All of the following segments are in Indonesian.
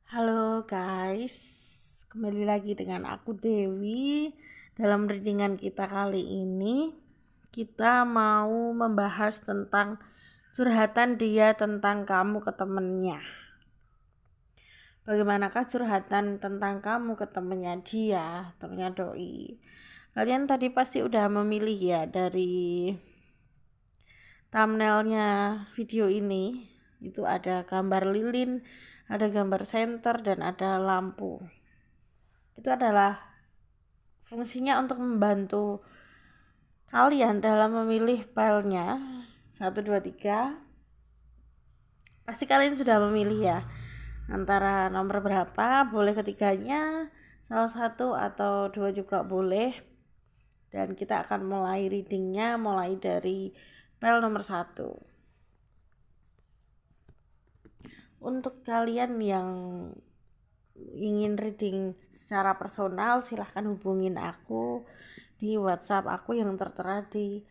Halo guys, kembali lagi dengan aku Dewi. Dalam readingan kita kali ini, kita mau membahas tentang curhatan dia tentang kamu ke temennya. Bagaimanakah curhatan tentang kamu ke temennya dia, temennya doi? Kalian tadi pasti udah memilih ya dari thumbnailnya video ini. Itu ada gambar lilin, ada gambar senter, dan ada lampu. Itu adalah fungsinya untuk membantu kalian dalam memilih filenya 1, 2, 3. Pasti kalian sudah memilih ya, antara nomor berapa, boleh ketiganya, salah satu atau dua juga boleh. Dan kita akan mulai readingnya mulai dari file nomor 1. Untuk kalian yang ingin reading secara personal, silahkan hubungin aku di WhatsApp aku yang tertera di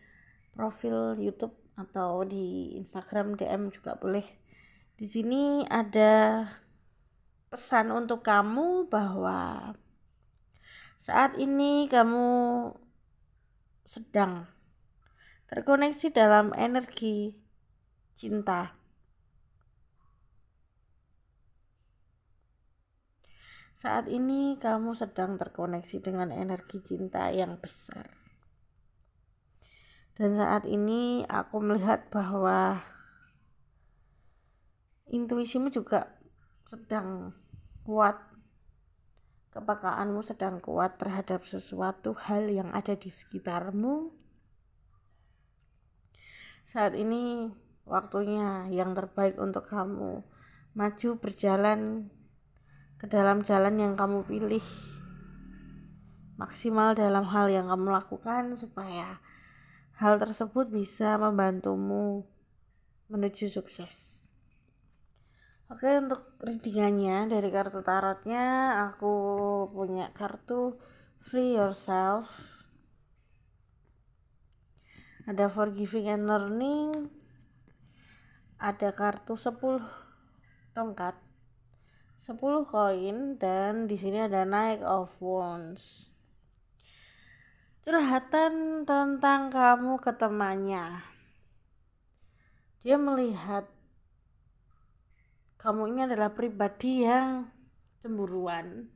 profil YouTube atau di Instagram DM juga boleh. Di sini ada pesan untuk kamu bahwa saat ini kamu sedang terkoneksi dalam energi cinta. Saat ini kamu sedang terkoneksi dengan energi cinta yang besar. Dan saat ini aku melihat bahwa intuisimu juga sedang kuat, kepekaanmu sedang kuat terhadap sesuatu hal yang ada di sekitarmu. Saat ini waktunya yang terbaik untuk kamu maju berjalan ke dalam jalan yang kamu pilih, maksimal dalam hal yang kamu lakukan supaya hal tersebut bisa membantumu menuju sukses. Oke, untuk readingannya dari kartu tarotnya, aku punya kartu Free Yourself, ada Forgiving and Learning, ada kartu 10 tongkat, 10 koin, dan di sini ada Knight of Wands. Curhatan tentang kamu ke temannya. Dia melihat kamu ini adalah pribadi yang cemburuan.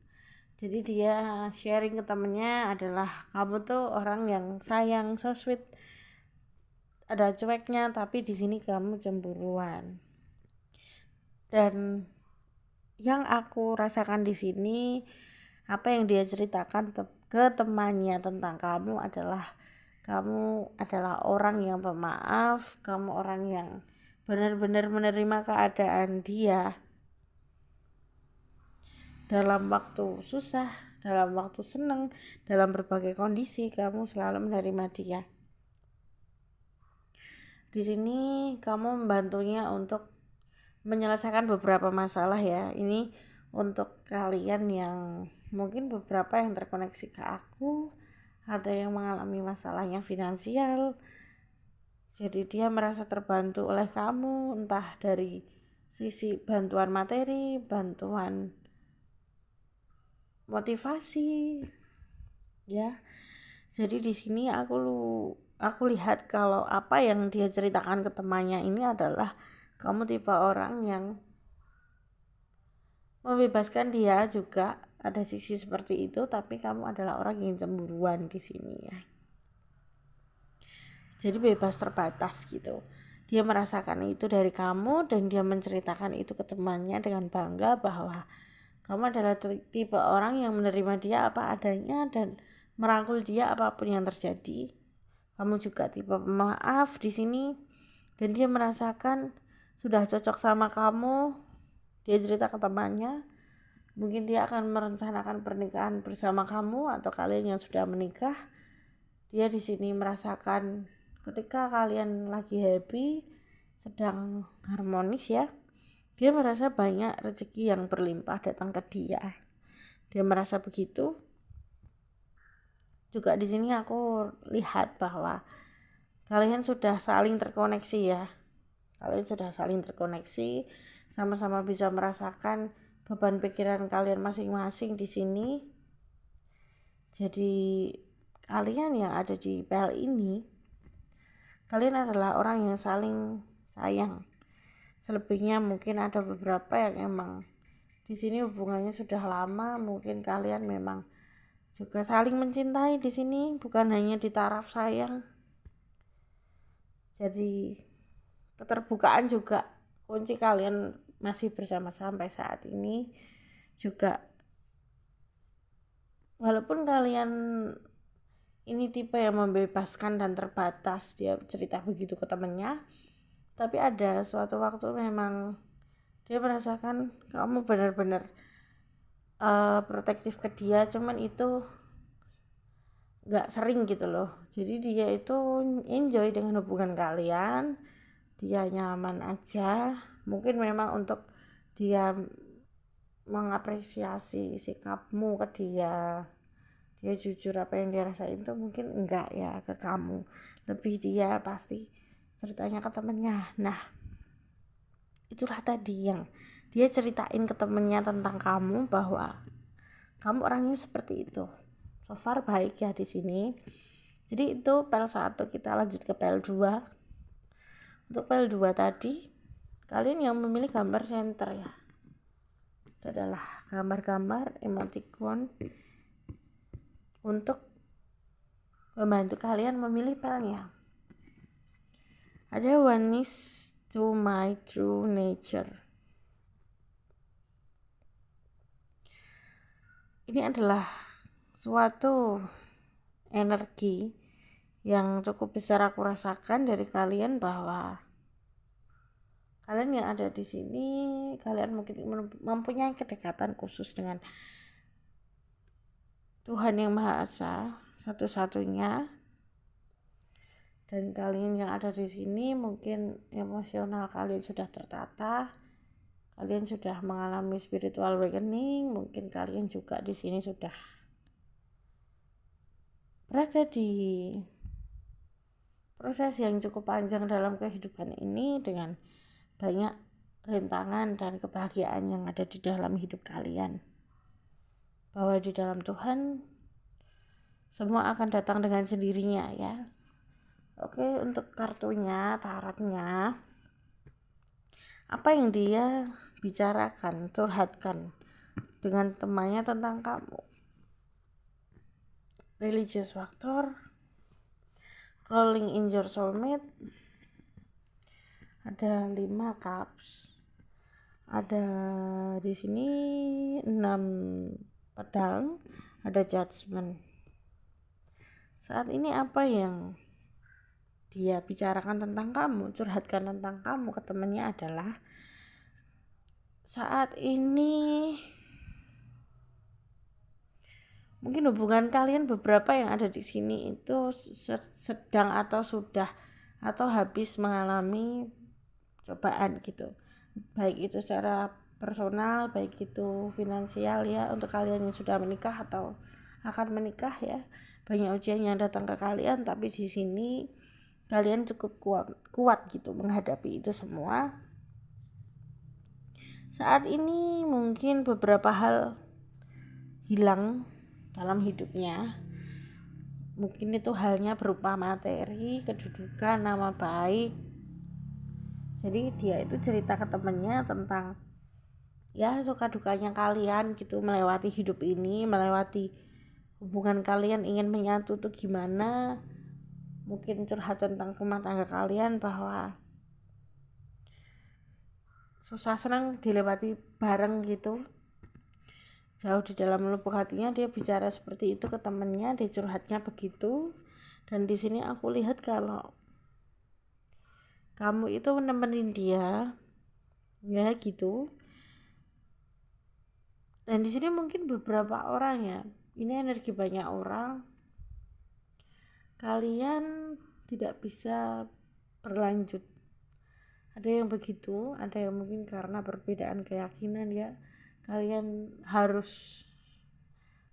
Jadi dia sharing ke temennya adalah kamu tuh orang yang sayang, so sweet, ada cueknya, tapi di sini kamu cemburuan. Dan yang aku rasakan di sini, apa yang dia ceritakan ke temannya tentang kamu adalah orang yang pemaaf, kamu orang yang benar-benar menerima keadaan dia. Dalam waktu susah, dalam waktu senang, dalam berbagai kondisi kamu selalu menerima dia. Di sini kamu membantunya untuk menyelesaikan beberapa masalah ya. Ini untuk kalian yang mungkin beberapa yang terkoneksi ke aku, ada yang mengalami masalahnya finansial. Jadi dia merasa terbantu oleh kamu, entah dari sisi bantuan materi, bantuan motivasi ya. Jadi di sini aku lihat kalau apa yang dia ceritakan ke temannya ini adalah kamu tipe orang yang membebaskan dia juga, ada sisi seperti itu, tapi kamu adalah orang yang cemburuan di sini ya. Jadi bebas terbatas gitu. Dia merasakan itu dari kamu dan dia menceritakan itu ke temannya dengan bangga bahwa kamu adalah tipe orang yang menerima dia apa adanya dan merangkul dia apapun yang terjadi. Kamu juga tipe pemaaf di sini dan dia merasakan sudah cocok sama kamu. Dia cerita ke temannya, mungkin dia akan merencanakan pernikahan bersama kamu atau kalian yang sudah menikah. Dia di sini merasakan ketika kalian lagi happy, sedang harmonis ya. Dia merasa banyak rezeki yang berlimpah datang ke dia. Dia merasa begitu. Juga di sini aku lihat bahwa kalian sudah saling terkoneksi ya. Kalian sudah saling terkoneksi, sama-sama bisa merasakan beban pikiran kalian masing-masing di sini. Jadi kalian yang ada di PL ini, kalian adalah orang yang saling sayang. Selebihnya mungkin ada beberapa yang emang di sini hubungannya sudah lama, mungkin kalian memang juga saling mencintai di sini, bukan hanya di taraf sayang. Jadi keterbukaan juga kunci kalian masih bersama sampai saat ini juga. Walaupun kalian ini tipe yang membebaskan dan terbatas, dia cerita begitu ke temennya, tapi ada suatu waktu memang dia merasakan kamu benar-benar protektif ke dia, cuman itu gak sering gitu loh. Jadi dia itu enjoy dengan hubungan kalian, dia nyaman aja. Mungkin memang untuk dia mengapresiasi sikapmu ke dia jujur apa yang dia rasain tuh mungkin enggak ya ke kamu, lebih dia pasti ceritanya ke temennya. Nah itulah tadi yang dia ceritain ke temennya tentang kamu, bahwa kamu orangnya seperti itu. So far baik ya di sini. Jadi itu PL 1, kita lanjut ke PL 2. Untuk PL 2 tadi, kalian yang memilih gambar center ya, itu adalah gambar-gambar emoticon untuk membantu kalian memilih PL-nya. Ada one is to my true nature. Ini adalah suatu energi yang cukup besar aku rasakan dari kalian, bahwa kalian yang ada di sini, kalian mungkin mempunyai kedekatan khusus dengan Tuhan Yang Maha Esa, satu-satunya. Dan kalian yang ada di sini mungkin emosional kalian sudah tertata, kalian sudah mengalami spiritual awakening, mungkin kalian juga di sini sudah berada di proses yang cukup panjang dalam kehidupan ini dengan banyak rintangan dan kebahagiaan yang ada di dalam hidup kalian. Bahwa di dalam Tuhan semua akan datang dengan sendirinya ya. Oke, untuk kartunya, tarotnya, apa yang dia bicarakan, curhatkan dengan temannya tentang kamu. Religious factor, calling in your soulmate, ada 5 cups, ada di sini 6 pedang, ada judgment. Saat ini apa yang dia bicarakan tentang kamu, curhatkan tentang kamu ke temannya adalah, saat ini mungkin hubungan kalian beberapa yang ada di sini itu sedang atau sudah atau habis mengalami cobaan gitu, baik itu secara personal, baik itu finansial ya, untuk kalian yang sudah menikah atau akan menikah ya, banyak ujian yang datang ke kalian, tapi di sini kalian cukup kuat gitu menghadapi itu semua. Saat ini mungkin beberapa hal hilang dalam hidupnya, mungkin itu halnya berupa materi, kedudukan, nama baik. Jadi dia itu cerita ke temennya tentang ya suka dukanya kalian gitu melewati hidup ini, melewati hubungan kalian ingin menyatu tuh gimana. Mungkin curhat tentang rumah tangga kalian, bahwa susah senang dilewati bareng gitu. Jauh di dalam lubuk hatinya dia bicara seperti itu ke temennya, dia curhatnya begitu. Dan di sini aku lihat kalau kamu itu nemenin dia ya gitu. Dan di sini mungkin beberapa orang ya, ini energi banyak orang, kalian tidak bisa berlanjut. Ada yang begitu, ada yang mungkin karena perbedaan keyakinan ya, kalian harus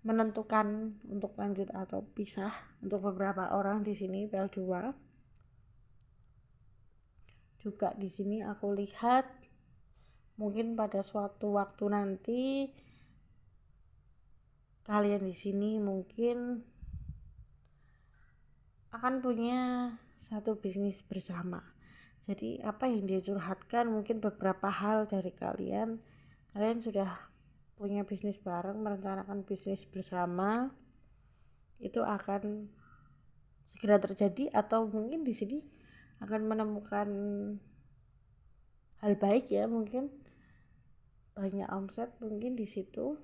menentukan untuk lanjut atau pisah. Untuk beberapa orang di sini PL2 juga di sini aku lihat mungkin pada suatu waktu nanti kalian di sini mungkin akan punya satu bisnis bersama. Jadi apa yang dia curhatkan, mungkin beberapa hal dari kalian sudah punya bisnis bareng, merencanakan bisnis bersama, itu akan segera terjadi, atau mungkin di sini akan menemukan hal baik ya, mungkin banyak omset mungkin di situ.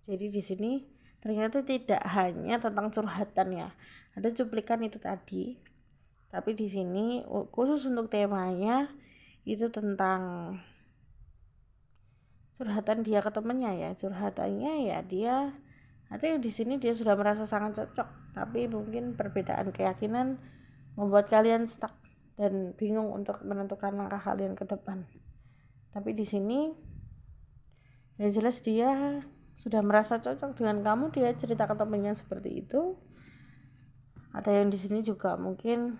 Jadi di sini ternyata tidak hanya tentang curhatan ya, ada cuplikan itu tadi, tapi di sini khusus untuk temanya itu tentang curhatan dia ke temennya ya. Curhatannya ya dia ada yang di sini dia sudah merasa sangat cocok, tapi mungkin perbedaan keyakinan membuat kalian stuck dan bingung untuk menentukan langkah kalian ke depan. Tapi di sini yang jelas dia sudah merasa cocok dengan kamu, dia cerita ke temennya seperti itu. Ada yang di sini juga mungkin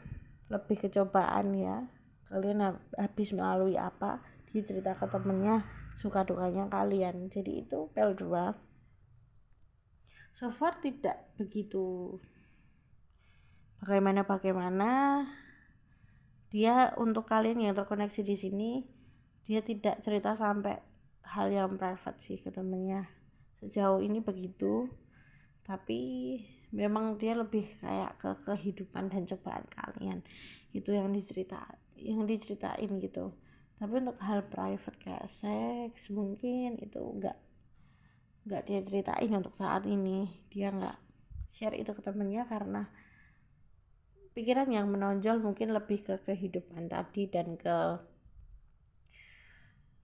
lebih kecobaan ya, kalian habis melalui apa, dia cerita ke temennya suka dukanya kalian. Jadi itu PL2 so far tidak begitu bagaimana dia. Untuk kalian yang terkoneksi di sini, dia tidak cerita sampai hal yang private sih ke temennya sejauh ini begitu, tapi memang dia lebih kayak ke kehidupan dan cobaan kalian itu yang diceritain gitu. Tapi untuk hal private kayak seks mungkin itu enggak dia ceritain untuk saat ini. Dia enggak share itu ke temennya karena pikiran yang menonjol mungkin lebih ke kehidupan tadi dan ke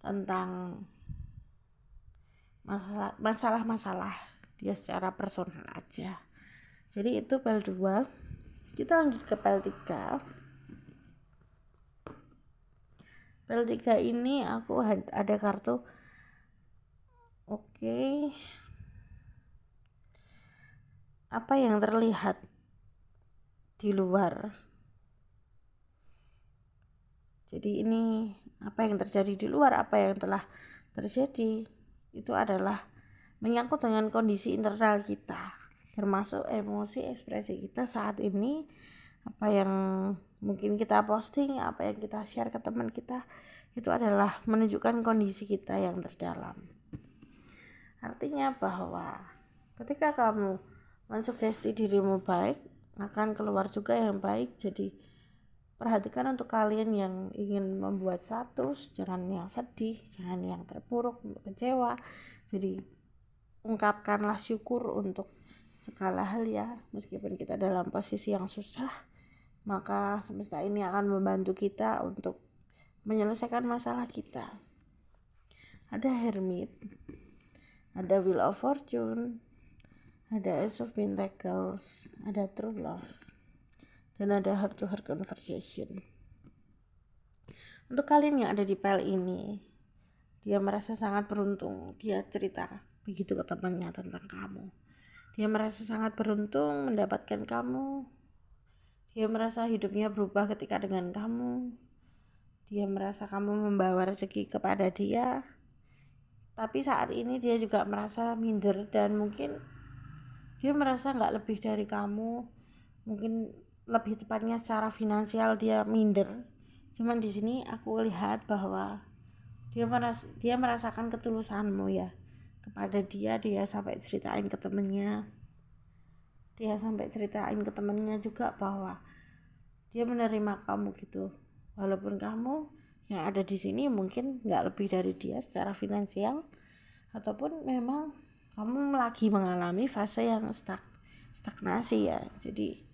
tentang masalah dia secara personal aja. Jadi itu PL2. Kita lanjut ke PL3. PL3 ini aku ada kartu apa yang terlihat di luar. Jadi ini apa yang terjadi di luar, apa yang telah terjadi itu adalah menyangkut dengan kondisi internal kita, termasuk emosi ekspresi kita saat ini. Apa yang mungkin kita posting, apa yang kita share ke teman kita, itu adalah menunjukkan kondisi kita yang terdalam. Artinya bahwa ketika kamu mensugesti dirimu baik, akan keluar juga yang baik. Jadi perhatikan untuk kalian yang ingin membuat status, jangan yang sedih, jangan yang terpuruk, kecewa. Jadi ungkapkanlah syukur untuk segala hal ya. Meskipun kita dalam posisi yang susah, maka semesta ini akan membantu kita untuk menyelesaikan masalah kita. Ada Hermit, ada Wheel of Fortune, ada Ace of Pentacles, ada True Love, dan ada Heart to Heart Conversation. Untuk kalian yang ada di PL ini, dia merasa sangat beruntung. Dia cerita begitu ke temannya tentang kamu. Dia merasa sangat beruntung mendapatkan kamu. Dia merasa hidupnya berubah ketika dengan kamu. Dia merasa kamu membawa rezeki kepada dia. Tapi saat ini dia juga merasa minder dan mungkin dia merasa gak lebih dari kamu. Mungkin lebih tepatnya secara finansial dia minder. Cuman di sini aku lihat bahwa dia merasakan ketulusanmu ya kepada dia. Dia sampai ceritain ke temennya. Dia sampai ceritain ke temennya juga bahwa dia menerima kamu gitu. Walaupun kamu yang ada di sini mungkin nggak lebih dari dia secara finansial, ataupun memang kamu lagi mengalami fase yang stagnasi ya. Jadi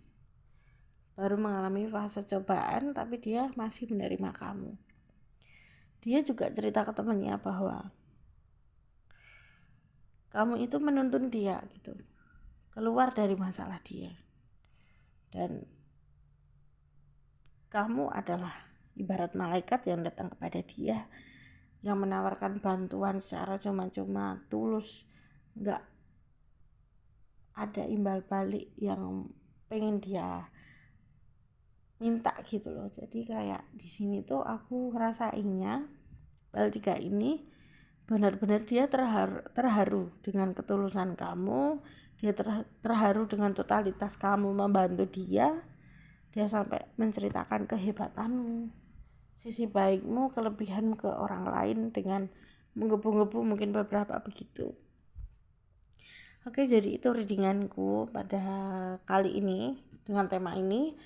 baru mengalami fase cobaan, tapi dia masih menerima kamu. Dia juga cerita ke temannya bahwa kamu itu menuntun dia gitu, keluar dari masalah dia. Dan kamu adalah ibarat malaikat yang datang kepada dia, yang menawarkan bantuan secara cuma-cuma, tulus, gak ada imbal balik yang pengen dia minta gitu loh. Jadi kayak di sini tuh aku ngerasainnya PL3 ini benar-benar dia terharu dengan ketulusan kamu, dia terharu dengan totalitas kamu membantu dia sampai menceritakan kehebatanmu, sisi baikmu, kelebihanmu ke orang lain dengan menggebu-gebu mungkin beberapa begitu. Oke, jadi itu readinganku pada kali ini dengan tema ini.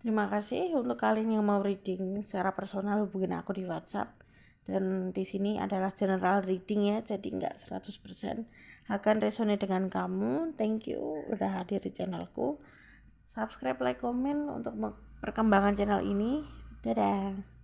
Terima kasih untuk kalian yang mau reading secara personal, hubungin aku di WhatsApp. Dan di sini adalah general reading ya, jadi nggak 100% akan resonate dengan kamu. Thank you udah hadir di channelku. Subscribe, like, komen untuk perkembangan channel ini. Dadah.